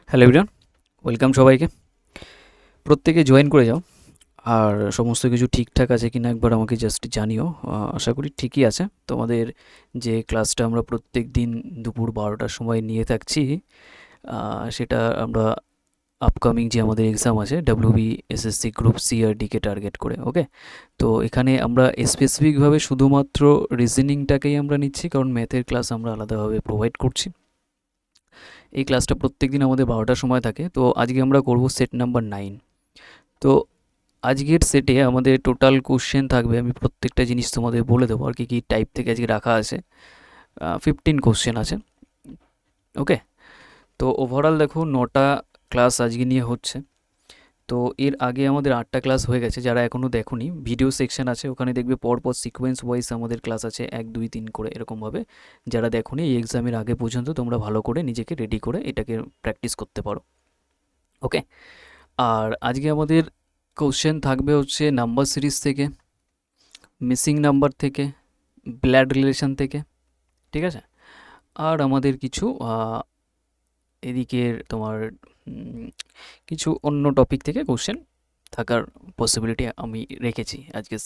Hello everyone, welcome সবাইকে। প্রত্যেকে join করে যাও। আর সমস্ত কিছু ঠিকঠাক আছে কিনা একবার আমাকে জাস্ট জানিও। আশা করি ঠিকই আছে। তোমাদের যে ক্লাসটা আমরা প্রত্যেক দিন দুপুর 12টার সময় নিয়ে থাকছি, সেটা আমরা আপকামিং যে আমাদের এক্সাম আছে ডাব্লিউবি এসএসসি গ্রুপ সি আর ডিকে টার্গেট করে। ওকে, তো এখানে আমরা স্পেসিফিকভাবে শুধুমাত্র রিজনিংটাকেই আমরা নিচ্ছি, কারণ ম্যাথের ক্লাস আমরা আলাদাভাবে প্রোভাইড করছি। এই ক্লাসটা প্রত্যেক দিন আমাদের 12টার সময় থাকে। তো আজকে আমরা করব সেট নাম্বার 9। তো আজকের সেটে আমাদের টোটাল কোশ্চেন থাকবে, আমি প্রত্যেকটা জিনিস তোমাদের বলে দেবো আর কি কী টাইপ থেকে আজকে রাখা আছে। 15 কোশ্চেন আছে। ওকে, তো ওভারঅল দেখো 9টা ক্লাস আজকে নিয়ে হচ্ছে। তো এর আগে আমাদের 8টা ক্লাস হয়ে গেছে। যারা এখনও দেখোনি, ভিডিও সেকশন আছে, ওখানে দেখবে পরপর সিকোয়েন্স ওয়াইজ আমাদের ক্লাস আছে 1 2 3 করে এরকমভাবে। যারা দেখোনি, এই এক্সামের আগে পর্যন্ত তোমরা ভালো করে নিজেকে রেডি করে এটাকে প্র্যাকটিস করতে পারো। ওকে, আর আজকে আমাদের কোশ্চেন থাকবে হচ্ছে নাম্বার সিরিজ থেকে, মিসিং নাম্বার থেকে, ব্লাড রিলেশন থেকে। ঠিক আছে, আর আমাদের কিছু এদিকের তোমার কিছু অন্য টপিক থেকে কোশ্চেন থাকার পসিবিলিটি আমি রেখেছি আজকের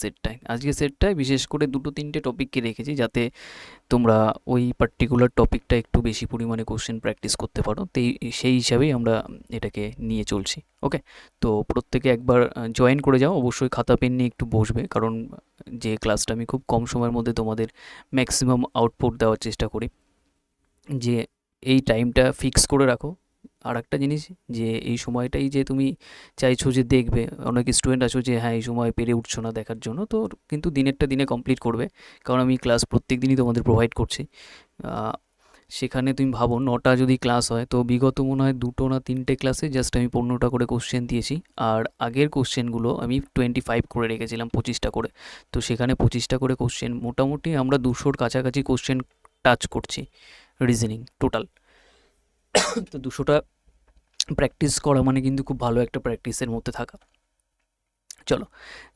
সেটটায় বিশেষ করে দুটো তিনটে টপিককে রেখেছি, যাতে তোমরা ওই পার্টিকুলার টপিকটা একটু বেশি পরিমাণে কোশ্চেন প্র্যাকটিস করতে পারো। তো সেই হিসাবেই আমরা এটাকে নিয়ে চলছি। ওকে, তো প্রত্যেকে একবার জয়েন করে যাও। অবশ্যই খাতা পেন নিয়ে একটু বসবে, কারণ যে ক্লাসটা আমি খুব কম সময়ের মধ্যে তোমাদের ম্যাক্সিমাম আউটপুট দেওয়ার চেষ্টা করি, যে এই টাইমটা ফিক্স করে রাখো। আর একটা জিনিস, যে এই সময়টাই যে তুমি চাইছো যে দেখবে, অনেক স্টুডেন্ট আছো যে হ্যাঁ এই সময় পেরে উঠছো না দেখার জন্য, তো কিন্তু দিনেরটা দিনে কমপ্লিট করবে, কারণ আমি ক্লাস প্রত্যেক দিনই তোমাদের প্রোভাইড করছি। সেখানে তুমি ভাবো 9টা যদি ক্লাস হয়, তো বিগত মনে হয় 2টো না 3টে ক্লাসে জাস্ট আমি 15টা করে কোশ্চেন দিয়েছি। আর আগের কোশ্চেনগুলো আমি 25 করে রেখেছিলাম, 25টা করে। তো সেখানে 25টা করে কোশ্চেন, মোটামুটি আমরা 200-র কাছাকাছি কোশ্চেন টাচ করছি রিজনিং টোটাল। তো 200টা প্র্যাকটিস করা মানে কিন্তু খুব ভালো একটা প্র্যাকটিসের মধ্যে থাকা। চলো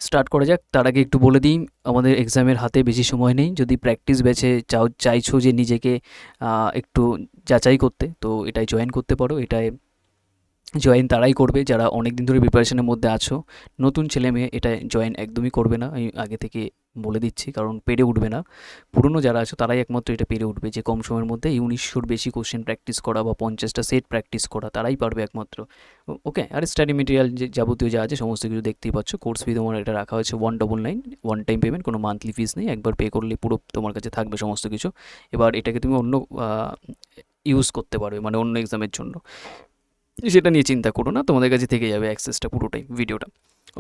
স্টার্ট করা যাক। তার আগে একটু বলে দিই, আমাদের এক্সামের হাতে বেশি সময় নেই। যদি প্র্যাকটিস ব্যাচে চাইছো যে নিজেকে একটু যাচাই করতে, তো এটাই জয়েন করতে পারো। এটাই জয়েন তারাই করবে যারা অনেক দিন ধরে প্রিপারেশনের মধ্যে আছো। নতুন ছেলে মেয়ে এটা জয়েন একদমই করবে না, আমি আগে থেকে বলে দিচ্ছি, কারণ পেরে উঠবে না। পুরনো যারা আছো তারাই একমাত্র এটা পেরে উঠবে, যে কম সময়ের মধ্যে 1900-র বেশি কোশ্চেন প্র্যাকটিস করা বা 50টা সেট প্র্যাকটিস করা, তারাই পারবে একমাত্র। ওকে, আর স্টাডি মেটেরিয়াল যে যাবতীয় যা আছে সমস্ত কিছু দেখতেই পাচ্ছ। কোর্স ফি তোমার এটা রাখা হয়েছে 199, ওয়ান টাইম পেমেন্ট, কোনো মান্থলি ফিস নেই। একবার পে করলে পুরো তোমার কাছে থাকবে সমস্ত কিছু। এবার এটাকে তুমি অন্য ইউজ করতে পারবে, মানে অন্য এক্সামের জন্য, সেটা নিয়ে চিন্তা করো না, তোমাদের কাছে থেকে যাবে অ্যাক্সেসটা পুরোটাই ভিডিওটা।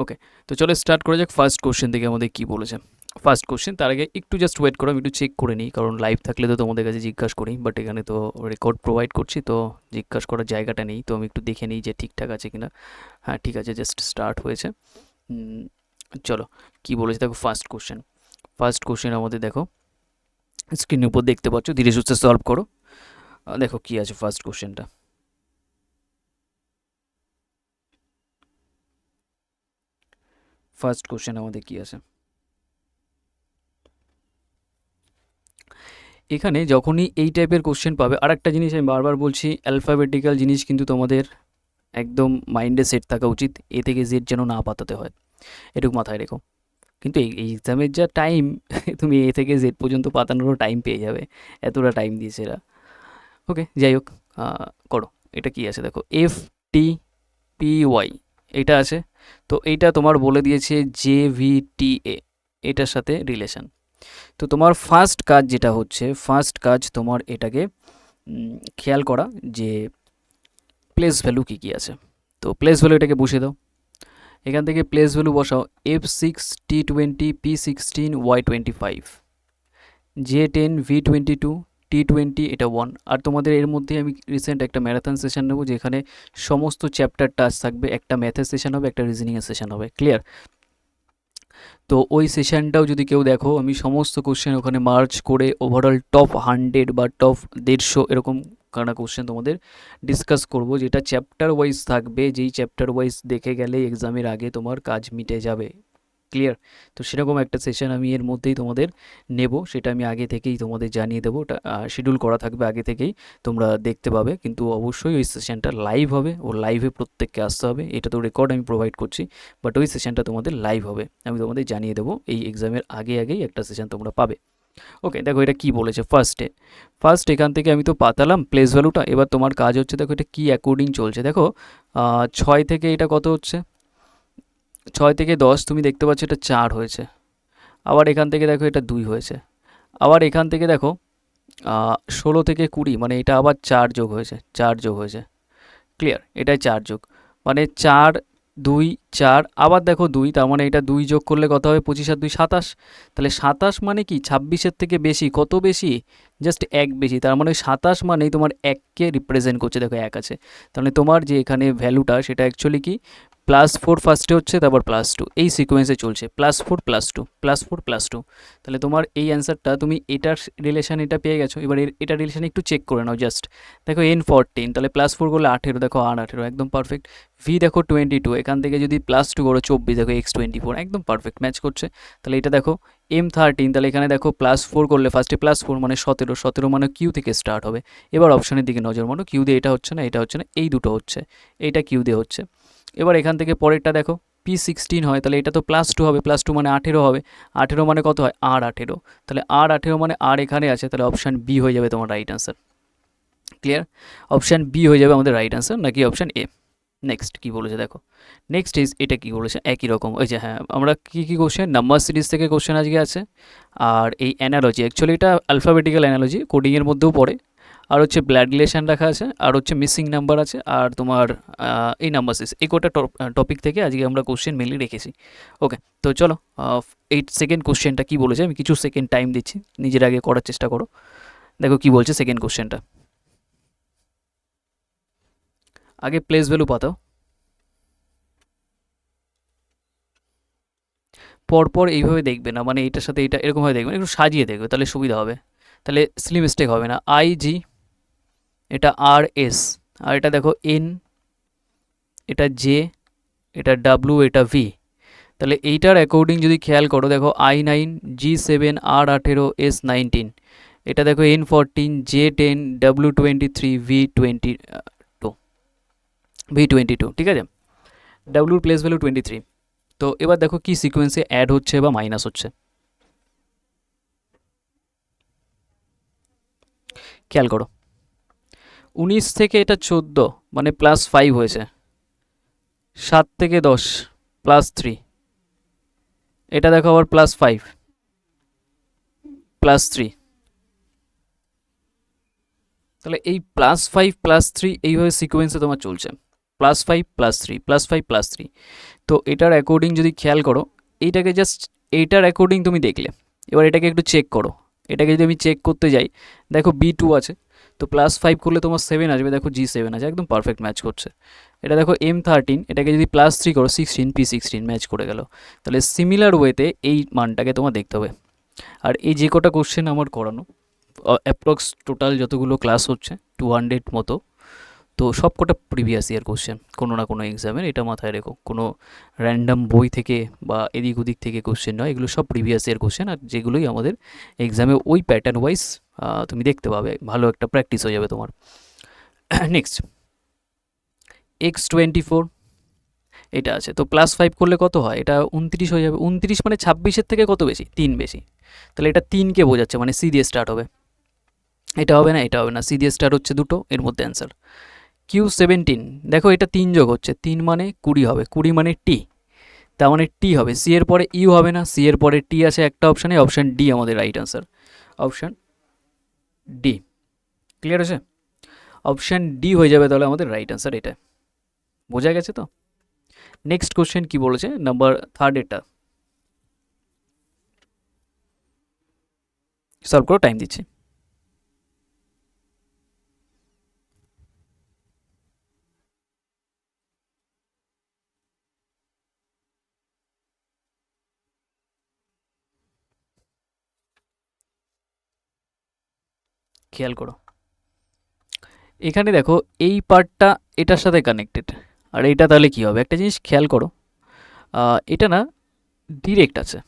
ওকে, তো চলো স্টার্ট করা যাক। ফার্স্ট কোশ্চেন থেকে আমাদের কী বলেছে। ফার্স্ট কোশ্চেন, তার আগে একটু জাস্ট ওয়েট করো, আমি একটু চেক করে নিই, কারণ লাইভ থাকলে তো তোমাদের কাছে জিজ্ঞাসা করি, বাট এখানে তো রেকর্ড প্রোভাইড করছি, তো জিজ্ঞাসা করার জায়গাটা নেই। তো আমি একটু দেখে নিই যে ঠিকঠাক আছে কিনা। হ্যাঁ ঠিক আছে, জাস্ট স্টার্ট হয়েছে। চলো কী বলেছে দেখো। ফার্স্ট কোশ্চেন আমাদের দেখো স্ক্রিনের উপর দেখতে পাচ্ছ, ধীরে সুস্থে সলভ করো। দেখো কী আছে ফার্স্ট কোশ্চেনটা। ফার্স্ট কোশ্চেন আমাদের কী আছে এখানে। যখনই এই টাইপের কোশ্চেন পাবে, আর একটা জিনিস আমি বারবার বলছি, অ্যালফাবেটিক্যাল জিনিস কিন্তু তোমাদের একদম মাইন্ডে সেট থাকা উচিত, এ থেকে জেড যেন না পাতাতে হয়, এটুকু মাথায় রেখো। কিন্তু এই এক্সামের যা টাইম, তুমি এ থেকে জেড পর্যন্ত পাতানোরও টাইম পেয়ে যাবে, এতটা টাইম দিয়েছে এরা। ওকে, যাই হোক, করো। এটা কি আছে দেখো, FTPY এটা আছে। তো এইটা তোমার বলে দিয়েছে JVTA, এটার সাথে রিলেশন। তো তোমার ফার্স্ট কাজ যেটা হচ্ছে, ফার্স্ট কাজ তোমার এটাকে খেয়াল করা যে প্লেস ভ্যালু কী কী আছে। তো প্লেস ভ্যালু এটাকে বসিয়ে দাও। এখান থেকে প্লেস ভ্যালু বসাও F6T20P16Y25, J10V22, T20 এটা 1। আর তোমাদের এর মধ্যে আমি রিসেন্ট একটা ম্যারাথন সেশন নেবো, যেখানে সমস্ত চ্যাপ্টার টাচ থাকবে। একটা ম্যাথের সেশন হবে, একটা রিজনিংয়ের সেশন হবে, ক্লিয়ার? তো ওই সেশনটাও যদি কেউ দেখো, আমি সমস্ত কোশ্চেন ওখানে মার্চ করে ওভারঅল টপ 100 বা টপ 150 এরকম কারণ কোশ্চেন তোমাদের ডিসকাস করব, যেটা চ্যাপ্টার ওয়াইজ থাকবে। যেই চ্যাপ্টার ওয়াইজ দেখে গেলে এক্সামের আগে তোমার কাজ মিটে যাবে, ক্লিয়ার? তো সেরকম একটা সেশন আমি এর মধ্যেই তোমাদের নেব, সেটা আমি আগে থেকেই তোমাদের জানিয়ে দেবো। ওটা শিডিউল করা থাকবে আগে থেকেই, তোমরা দেখতে পাবে। কিন্তু অবশ্যই ওই সেশনটা লাইভ হবে, ও লাইভে প্রত্যেককে আসতে হবে। এটা তো রেকর্ড আমি প্রোভাইড করছি, বাট ওই সেশনটা তোমাদের লাইভ হবে, আমি তোমাদের জানিয়ে দেবো। এই এক্সামের আগেই একটা সেশন তোমরা পাবে। ওকে, দেখো এটা কি বলেছে। ফার্স্ট এখান থেকে আমি তো পাতালাম প্লেস ভ্যালুটা। এবার তোমার কাজ হচ্ছে, দেখো এটা কি অ্যাকর্ডিং চলছে। দেখো 6 থেকে এটা কত হচ্ছে, 6 থেকে 10 তুমি দেখতে পাচ্ছ এটা 4 হয়েছে। আবার এখান থেকে দেখো এটা 2 হয়েছে। আবার এখান থেকে দেখো 16 থেকে 20, মানে এটা আবার 4 যোগ হয়েছে, 4 যোগ হয়েছে। ক্লিয়ার? এটাই 4 যোগ, মানে 4 2 4, আবার দেখো 2, তার মানে এটা 2 যোগ করলে কত হবে, 25 আর 2 27। তাহলে 27 মানে কি 26-এর থেকে বেশি, কত বেশি, জাস্ট 1 বেশি। তার মানে 27 মানেই তোমার 1কে রিপ্রেজেন্ট করছে। দেখো 1 আছে, তাহলে তোমার যে এখানে ভ্যালুটা সেটা অ্যাকচুয়ালি কি +4 ফার্স্টে হচ্ছে, তারপর +2, এই সিকোয়েন্সে চলছে, +4 +2 +4 +2। তাহলে তোমার এই অ্যান্সারটা তুমি এটার রিলেশন এটা পেয়ে গেছো। এবার এটা রিলেশন একটু চেক করে নাও জাস্ট। দেখো N14, তাহলে +4 করলে 18, দেখো R18, একদম পারফেক্ট। ভি দেখো 22, এখান থেকে যদি +2 করো 24, দেখো X24, একদম পারফেক্ট ম্যাচ করছে। তাহলে এটা দেখো M13, তাহলে এখানে দেখো +4 করলে ফার্স্টে +4 মানে 17, 17 মানে কিউ থেকে স্টার্ট হবে। এবার অপশানের দিকে নজর মানো, কিউ দিয়ে এটা হচ্ছে না, এটা হচ্ছে না, এই দুটো হচ্ছে, এইটা কিউ দিয়ে হচ্ছে। এবার এখান থেকে পরেরটা দেখো P16 হয়, তাহলে এটা তো +2 হবে, +2 মানে 18 হবে, 18 মানে কত হয়, R18। তাহলে R18 মানে আর এখানে আছে, তাহলে অপশান বি হয়ে যাবে তোমার right answer. Clear? Option B হয়ে যাবে আমাদের রাইট আনসার, নাকি অপশান এ। নেক্সট কি বলেছে দেখো, নেক্সট ইজ এটা কি বলেছে, একই রকম। ওই যে হ্যাঁ, আমরা কি কোশ্চেন, নাম্বার সিরিজ থেকে কোশ্চেন আজকে আছে। আর এই অ্যানালজি, অ্যাকচুয়ালি এটা আলফাবেটিক্যাল অ্যানালজি, কোডিংয়ের মধ্যেও পড়ে। আর হচ্ছে ব্লাড রিলেশন রাখা আছে, আর হচ্ছে মিসিং নাম্বার আছে, আর তোমার এই নাম্বার সিরিজ, এই কোটা টপিক থেকে আজকে আমরা কোশ্চেন মেনলি রেখেছি। ওকে, তো চলো 8 সেকেন্ড কোশ্চেনটা কি বলেছে, আমি কিছু সেকেন্ড টাইম দিচ্ছি, নিজের আগে করার চেষ্টা করো। দেখো কি বলছে সেকেন্ড কোশ্চেনটা। আগে প্লেস ভ্যালু পাতাও, পরপর এইভাবে দেখবে না, মানে এটার সাথে এটা এরকমভাবে দেখবে না, একটু সাজিয়ে দেখবে, তাহলে সুবিধা হবে, তাহলে স্লিপ মিস্টেক হবে না। IG, এটা RS, আর এটা দেখো N, এটা J, এটা W, এটা V। তাহলে এইটার অ্যাকর্ডিং যদি খেয়াল করো, দেখো I9, G7, R18, S19, এটা দেখো N14, J10, W23, V22, ঠিক আছে। W place value 23। তো এবার দেখো কি সিকোয়েন্সে অ্যাড হচ্ছে বা মাইনাস হচ্ছে, খেয়াল করো। 19 থেকে এটা 14, মানে +5 হয়েছে। 7 থেকে 10 +3, এটা দেখো আবার +5 +3। তাহলে এই +5 +3 এইভাবে সিকোয়েন্সে তোমার চলছে, +5 +3 +5 +3। তো এটার অ্যাকর্ডিং যদি খেয়াল করো, এইটাকে জাস্ট এইটার অ্যাকর্ডিং তুমি দেখলে, এবার এটাকে একটু চেক করো। এটাকে যদি আমি চেক করতে যাই, দেখো B2 আছে, তো +5 করলে তোমার 7 আসবে, দেখো G7 আছে, একদম পারফেক্ট ম্যাচ করছে। এটা দেখো M13, এটাকে যদি +3 করো 16, P16 ম্যাচ করে গেল। তাহলে সিমিলার ওয়েতে এই মানটাকে তোমার দেখতে হবে। আর এই যে কটা কোশ্চেন আমার করানো, অ্যাপ্রক্স টোটাল যতগুলো ক্লাস হচ্ছে 200 মতো, তো সব কটা প্রিভিয়াস ইয়ার কোশ্চেন কোনো না কোনো এক্সামের, এটা মাথায় রেখো। কোনো র্যান্ডাম বই থেকে বা এদিক ওদিক থেকে কোশ্চেন নয়, এগুলো সব প্রিভিয়াস ইয়ার কোশ্চেন, আর যেগুলোই আমাদের এক্সামে ওই প্যাটার্ন ওয়াইজ তুমি দেখতে পাবে, ভালো একটা প্র্যাকটিস হয়ে যাবে তোমার। নেক্সট X24, এটা আছে, তো +5 করলে কত হয়, এটা 29 হয়ে যাবে। 29 মানে 26-এর থেকে কত বেশি, 3 বেশি। তাহলে এটা 3কে বোঝাচ্ছে, মানে সি দিয়ে স্টার্ট হবে। এটা হবে না, এটা হবে না, সি দিয়ে স্টার্ট হচ্ছে দুটো, এর মধ্যে অ্যান্সার। Q17, দেখো এটা 3 যোগ হচ্ছে, 3 মানে 20 হবে, 20 মানে টি, তার মানে টি হবে। সি এর পরে ইউ হবে না, সি এর পরে টি আছে একটা অপশানে, অপশান ডি আমাদের right answer, option D. Clear আছে? অপশান ডি হয়ে যাবে তাহলে আমাদের রাইট আনসার, এটা বোঝা গেছে তো। নেক্সট কোশ্চেন কি বলেছে, নাম্বার থার্ড, এটা সলভ করো, টাইম দিচ্ছি। খেয়াল করো, এখানে দেখো এই পার্টটা এটার সাথে কানেক্টেড, আর এইটা তাহলে কি হবে, একটা জিনিস খেয়াল করো, এটা না ডিরেক্ট আছে।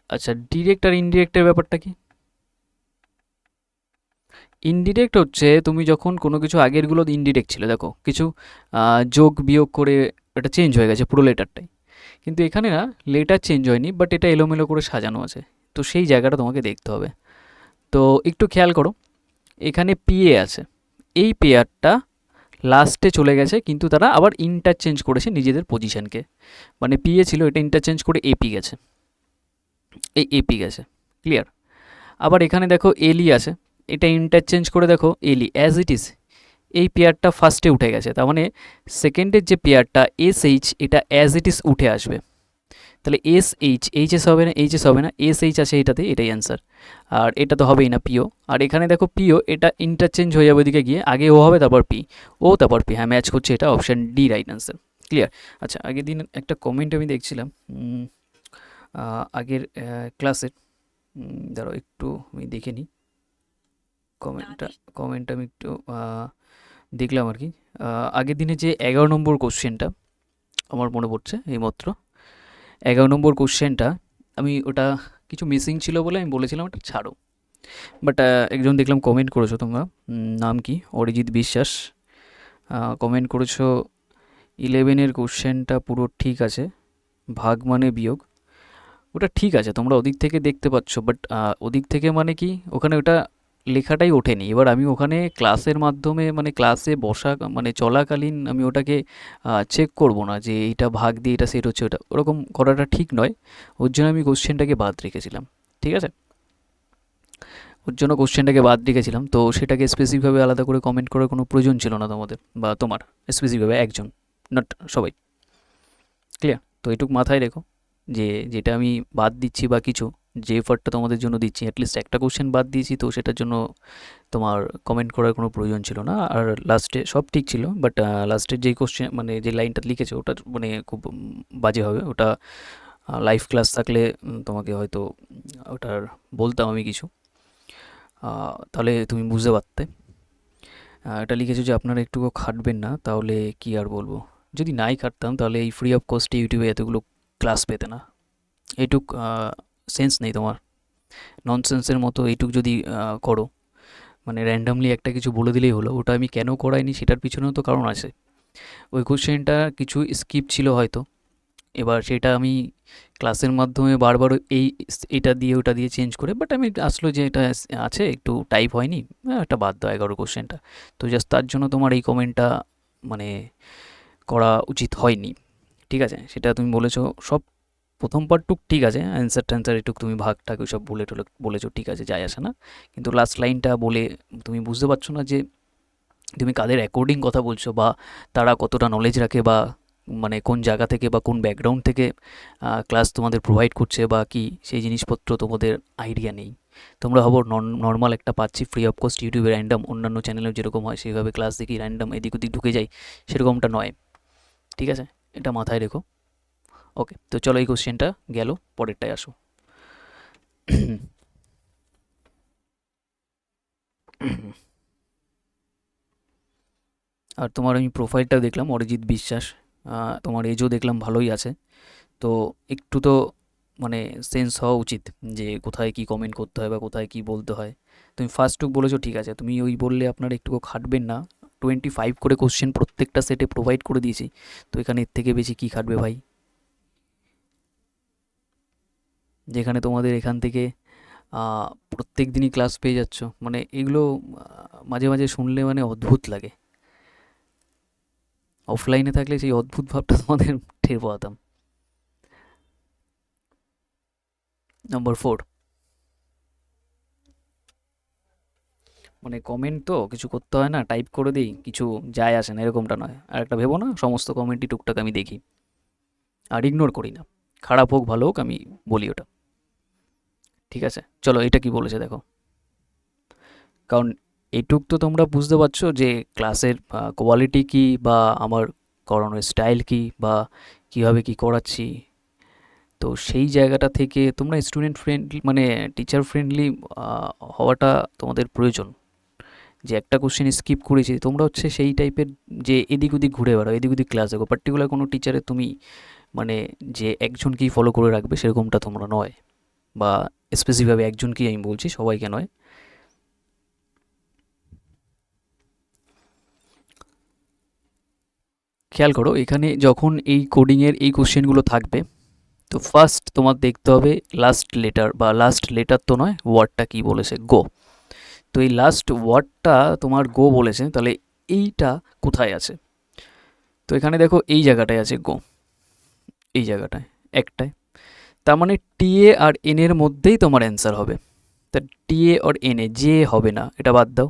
আচ্ছা, ডিরেক্ট আর ইনডিরেক্টের ব্যাপারটা কি? ইনডিরেক্ট হচ্ছে তুমি যখন কোনো কিছু আগেরগুলো ইনডিরেক্ট ছিল, দেখো কিছু যোগ বিয়োগ করে এটা চেঞ্জ হয়ে গেছে পুরো লেটারটাই, কিন্তু এখানে না লেটার চেঞ্জ হয়নি, বাট এটা এলোমেলো করে সাজানো আছে। তো সেই জায়গাটা তোমাকে দেখতে হবে। তো একটু খেয়াল করো, এখানে পিএ আছে, এই পেয়ারটা লাস্টে চলে গেছে, কিন্তু তারা আবার ইন্টারচেঞ্জ করেছে নিজেদের পজিশনকে। মানে পিএ ছিল, এটা ইন্টারচেঞ্জ করে এপি গেছে, এই এপি গেছে। ক্লিয়ার? আবার এখানে দেখো এলই আছে, এটা ইন্টারচেঞ্জ করে দেখো এলই অ্যাজ ইট ইজ, এই পেয়ারটা ফার্স্টে উঠে গেছে। তার মানে সেকেন্ডের যে পেয়ারটা এস এইচ, এটা অ্যাজ ইট ইজ উঠে আসবে। তাহলে এস এইচ, এইচএস হবে না, এইচএস হবে না, এস এইচ আছে এটাতে, এটাই অ্যান্সার। আর এটা তো হবেই না, পিও। আর এখানে দেখো পিও, এটা ইন্টারচেঞ্জ হয়ে যাবে ওদিকে গিয়ে, আগে ও হবে তারপর পি, ও তারপর পি। হ্যাঁ, ম্যাচ করছে, এটা option D right answer. Clear? আচ্ছা, আগের দিন একটা কমেন্ট আমি দেখছিলাম, আগের ক্লাসের, দাঁড়াও একটু আমি দেখে নিই কমেন্টটা। কমেন্টটা আমি একটু দেখলাম আর কি। আগের দিনে যে 11 নম্বর কোশ্চেনটা আমার মনে পড়ছে এইমাত্র, 11 নম্বর কোশ্চেনটা, আমি ওটা কিছু মিসিং ছিল বলে আমি বলেছিলাম ওটা ছাড়ো। বাট একজন দেখলাম কমেন্ট করেছো তোমরা, নাম কি, অরিজিৎ বিশ্বাস, কমেন্ট করেছো 11-এর কোশ্চেনটা পুরো ঠিক আছে, ভাগ মানে বিয়োগ। ওটা ঠিক আছে, তোমরা ওদিক থেকে দেখতে পাচ্ছ, বাট ওদিক থেকে মানে কি, ওখানে ওটা লেখাটাই ওঠেনি। এবার আমি ওখানে ক্লাসের মাধ্যমে, মানে ক্লাসে বসা মানে চলাকালীন আমি ওটাকে চেক করব না যে এইটা ভাগ দিয়ে এটা সেট হচ্ছে, ওটা ওরকম করাটা ঠিক নয়। ওর জন্য আমি কোশ্চেনটাকে বাদ রেখেছিলাম। ঠিক আছে? ওর জন্য কোশ্চেনটাকে বাদ রেখেছিলাম, তো সেটাকে স্পেসিফিকভাবে আলাদা করে কমেন্ট করার কোনো প্রয়োজন ছিল না তোমাদের, বা তোমার স্পেসিফিকভাবে একজন, নট সবাই। ক্লিয়ার? তো এটুক মাথায় রেখো, যে যেটা আমি বাদ দিচ্ছি বা কিছু, যে এফার্টটা তোমাদের জন্য দিচ্ছি, অ্যাটলিস্ট একটা কোশ্চেন বাদ দিয়েছি, তো সেটার জন্য তোমার কমেন্ট করার কোনো প্রয়োজন ছিল না। আর লাস্টে সব ঠিক ছিল, বাট লাস্টের যেই কোশ্চেন মানে যে লাইনটা লিখেছে ওটা মানে খুব বাজে হবে ওটা। লাইভ ক্লাস থাকলে তোমাকে হয়তো ওটার বলতাম আমি কিছু, তাহলে তুমি বুঝতে পারতে। এটা লিখেছো যে আপনারা একটুকু খাটবেন না, তাহলে কি আর বলবো। যদি নাই খাটতাম তাহলে এই ফ্রি অফ কস্টে ইউটিউবে এতগুলো ক্লাস পেতে না। এইটুক সেন্স নেই তোমার, ননসেন্সের মতো এইটুক যদি করো, মানে র্যান্ডামলি একটা কিছু বলে দিলেই হলো। ওটা আমি কেন করাইনি সেটার পিছনেও তো কারণ আছে। ওই কোশ্চেনটা কিছু স্কিপ ছিল হয়তো, এবার সেটা আমি ক্লাসের মাধ্যমে বারবার এটা দিয়ে ওটা দিয়ে চেঞ্জ করে, বাট আমি আসলো যে এটা আছে একটু টাইপ হয়নি, একটা বাদ দাও 11 কোশ্চেনটা। তো জাস্ট তার জন্য তোমার এই কমেন্টটা মানে করা উচিত হয়নি। ঠিক আছে? সেটা তুমি বলেছো সব, প্রথম পার্টটুক ঠিক আছে, অ্যান্সার ট্যান্সার এটুক তুমি ভাগ টাগ ওইসব বলে টলে বলেছো, ঠিক আছে, যায় আসে না। কিন্তু লাস্ট লাইনটা বলে তুমি বুঝতে পারছো না যে তুমি কাদের অ্যাকর্ডিং কথা বলছো, বা তারা কতটা নলেজ রাখে, বা মানে কোন জায়গা থেকে বা কোন ব্যাকগ্রাউন্ড থেকে ক্লাস তোমাদের প্রোভাইড করছে বা কি, সেই জিনিসপত্র তোমাদের আইডিয়া নেই। তোমরা হবো নর্মাল একটা পাচ্ছি ফ্রি অফ কস্ট ইউটিউবে র্যান্ডাম, অন্যান্য চ্যানেলেও যেরকম হয় সেইভাবে ক্লাস দেখি র্যান্ডাম এদিক ওদিক ঢুকে যাই, সেরকমটা নয়। ঠিক আছে? এটা মাথায় রেখো। ওকে, তো চলো এই কোশ্চেনটা গেল, পরেরটায় আসো। আর তোমার আমি প্রোফাইলটাও দেখলাম, অরিজিৎ বিশ্বাস, তোমার এজও দেখলাম ভালোই আছে। তো একটু তো মানে সেন্স হওয়া উচিত যে কোথায় কি কমেন্ট করতে হয় বা কোথায় কি বলতে হয়। তুমি ফার্স্ট বলেছো ঠিক আছে, তুমি ওই বললে আপনারা একটুকু খাটবেন না, 25 করে কোশ্চেন প্রত্যেকটা সেটে প্রোভাইড করে দিয়েছি, তো এখানে এর থেকে বেশি কি খাটবে ভাই? যেখানে তোমাদের এখান থেকে প্রত্যেক দিনই ক্লাস পেয়ে যাচ্ছ, মানে এগুলো মাঝে মাঝে শুনলে মানে অদ্ভুত লাগে। অফলাইনে থাকলে সেই অদ্ভুত ভাবটা তোমাদের টের পাতাম। নাম্বার 4, মানে কমেন্ট তো কিছু করতে হয় না, টাইপ করে দিই, কিছু যায় আসে না, এরকমটা নয়। আর একটা ভেবো না, সমস্ত কমেন্টই টুকটাক আমি দেখি আর ইগনোর করি না, খারাপ হোক ভালো হোক আমি বলি ওটা। ঠিক আছে? চলো এটা কি বলেছে দেখো, কারণ এইটুক তো তোমরা বুঝতে পারছো যে ক্লাসের কোয়ালিটি কি, বা আমার করানোর স্টাইল কি, বা কীভাবে কি করাচ্ছি। তো সেই জায়গাটা থেকে তোমরা স্টুডেন্ট ফ্রেন্ডলি মানে টিচার ফ্রেন্ডলি হওয়াটা তোমাদের প্রয়োজন। যে একটা কোশ্চেন স্কিপ করেছি, তোমরা হচ্ছে সেই টাইপের যে এদিক ওদিক ঘুরে বেড়াও, এদিক ওদিক ক্লাস দেখো, পার্টিকুলার কোনো টিচারের তুমি মানে যে একজনকেই ফলো করে রাখবে সেরকমটা তোমরা নয়, বা স্পেসিফিকভাবে একজনকেই আমি বলছি, সবাইকে নয়। খেয়াল করো এখানে যখন এই কোডিংয়ের এই কোশ্চেনগুলো থাকবে, তো ফার্স্ট তোমার দেখতে হবে লাস্ট লেটার, বা লাস্ট লেটার তো নয়, ওয়ার্ডটা কী বলেছে, গো। তো এই লাস্ট ওয়ার্ডটা তোমার গো বলেছে, তাহলে এইটা কোথায় আছে? তো এখানে দেখো এই জায়গাটায় আছে গো, এই জায়গাটায় একটায়। তার মানে টিএ আর এন এর মধ্যেই তোমার অ্যান্সার হবে। তা টিএ আর এন এ যে হবে না, এটা বাদ দাও।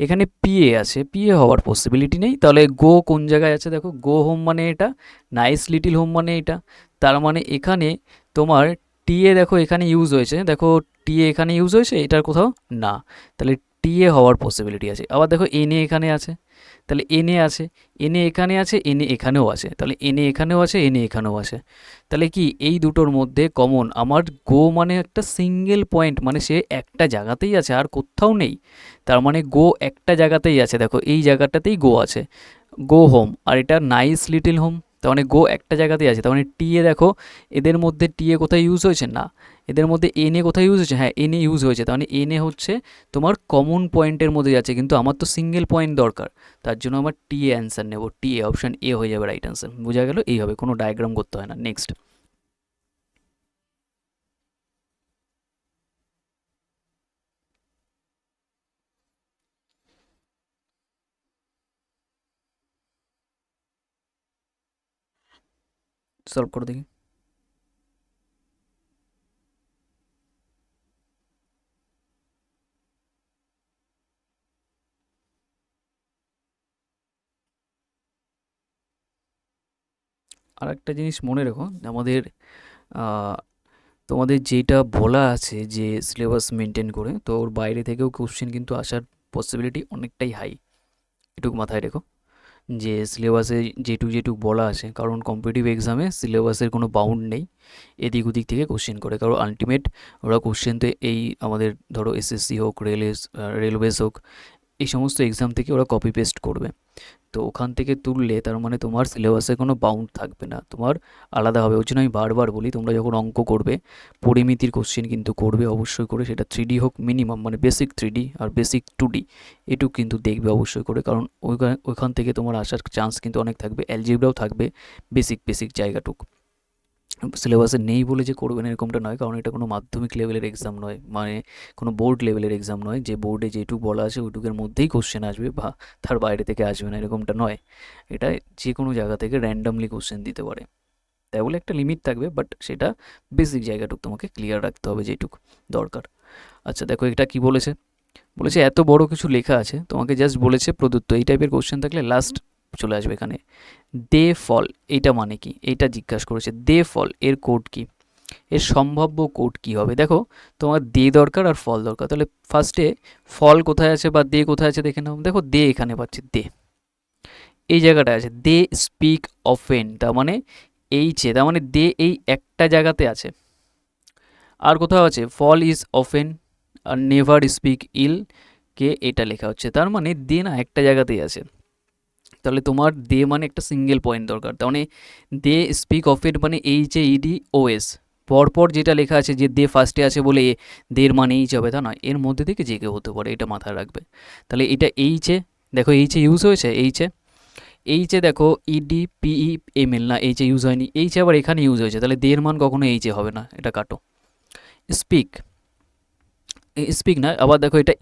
এখানে পিএ আছে, পিএ হওয়ার পসিবিলিটি নেই। তাহলে গো কোন জায়গায় আছে দেখো, গো হোম মানে এটা, নাইস লিটিল হোম মানে এটা। তার মানে এখানে তোমার টিএ দেখো এখানে ইউজ হয়েছে, দেখো টিএ এখানে ইউজ হয়েছে, এটার কোথাও না। তাহলে টিএ হওয়ার পসিবিলিটি আছে। আবার দেখো এনএ এখানে আছে, তাহলে এনএ আছে, এনএ এখানে আছে, এনএ এখানেও আছে, তাহলে এনএ এখানেও আছে, এনএ এখানেও আছে। তাহলে কি এই দুটোর মধ্যে কমন আমার গো মানে একটা সিঙ্গেল পয়েন্ট, মানে সে একটা জায়গাতেই আছে আর কোথাও নেই। তার মানে গো একটা জায়গাতেই আছে, দেখো এই জায়গাটাতেই গো আছে, গো হোম। আর এটা নাইস লিটিল হোম, তার মানে গো একটা জায়গাতেই আছে। তার মানে টিএ দেখো এদের মধ্যে টিএ কোথায় ইউজ হয়েছে না, এদের মধ্যে এনএ কোথায় ইউজ হয়েছে, হ্যাঁ এনএ ইউজ হয়েছে। তার মানে এনএ হচ্ছে তোমার কমন পয়েন্টের মধ্যে যাচ্ছে, কিন্তু আমার তো সিঙ্গেল পয়েন্ট দরকার, তার জন্য আমার টিএ অ্যান্সার নেব, টিএ অপশান এ হয়ে যাবে রাইট অ্যান্সার। বোঝা গেল? এইভাবে কোনো ডায়াগ্রাম করতে হয় না। নেক্সট সলভ করে দেখি। আর একটা জিনিস মনে রেখো, আমাদের আহ, তোমাদের যেটা বলা আছে যে সিলেবাস মেনটেন করে, তো ওর বাইরে থেকেও কোশ্চেন কিন্তু আসার পসিবিলিটি অনেকটাই হাই, এটুকু মাথায় রেখো। যে সিলেবাসে যেটুক যেটুক বলা আছে, কারণ কম্পিটিটিভ এক্সামে সিলেবাসের কোনো বাউন্ড নেই, এদিক ওদিক থেকে কোশ্চেন করে। কারণ আলটিমেট ওরা কোশ্চেন তো এই আমাদের ধরো এসএসসি হোক, রেলওয়েজ হোক, এই সমস্ত এক্সাম থেকে ওরা কপি পেস্ট করবে। তো ওখান থেকে তুললে তার মানে তোমার সিলেবাসে কোনো বাউন্ড থাকবে না, তোমার আলাদা হবে। ওই জন্য আমি বারবার বলি, তোমরা যখন অঙ্ক করবে পরিমিতির কোশ্চেন কিন্তু করবে অবশ্যই করে, সেটা 3D হোক মিনিমাম, মানে বেসিক 3D আর বেসিক 2D, এটুকু কিন্তু দেখবে অবশ্যই করে। কারণ ওইখান থেকে তোমার আসার চান্স কিন্তু অনেক থাকবে, অ্যালজেব্রাও থাকবে, বেসিক বেসিক জায়গাটুক। সিলেবাসে নেই বলে যে করবে না এরকমটা নয়, কারণ এটা কোনো মাধ্যমিক লেভেলের এক্সাম নয়, মানে কোনো বোর্ড লেভেলের এক্সাম নয় যে বোর্ডে যেটুকু বলা আছে ওইটুকের মধ্যেই কোশ্চেন আসবে, বা তার বাইরে থেকে আসবে না, এরকমটা নয়। এটা যে কোনো জায়গা থেকে র্যান্ডামলি কোশ্চেন দিতে পারে, তাই বলে একটা লিমিট থাকবে, বাট সেটা বেসিক জায়গাটুকু তোমাকে ক্লিয়ার রাখতে হবে যেটুকু দরকার। আচ্ছা দেখো এটা কি বলেছে, বলেছে এত বড় কিছু লেখা আছে, তোমাকে জাস্ট বলেছে প্রদত্ত, এই টাইপের কোশ্চেন থাকলে লাস্ট চলে আসবে এখানে। দে ফল, এইটা মানে কি, এইটা জিজ্ঞাসা করেছে। দে ফল এর কোড কি, এর সম্ভাব্য কোড কি হবে? দেখো তোমার দে দরকার আর ফল দরকার, তাহলে ফার্স্টে ফল কোথায় আছে বা দে কোথায় আছে দেখে নাও। দেখো দে এখানে পাচ্ছি, দে এই জায়গাটায় আছে। দে স্পিক অফেন, তার মানে এইচে, তার মানে দে এই একটা জায়গাতে আছে। আর কোথাও আছে fall is often or never speak ill, কে এটা লেখা হচ্ছে, তার মানে দে না একটা জায়গাতেই আছে। তাহলে তোমার দে মানে একটা সিঙ্গেল পয়েন্ট দরকার, তার মানে দে স্পিক অফ ইট মানে HAEDOS, পরপর যেটা লেখা আছে যে দে ফার্স্টে আছে বলে দের মানে এইচ হবে তা নয়, এর মধ্যে থেকে যে কেউ হতে পারে, এটা মাথায় রাখবে। তাহলে এটা এইচে, দেখো এইচে ইউজ হয়েছে, এইচে দেখো EDPEML না, এইচে ইউজ হয়নি, এইচে আবার এখানে ইউজ হয়েছে, তাহলে দের মান কখনো এইচে হবে না, এটা কাটো। স্পিক, স্পিক না, আবার দেখো এটা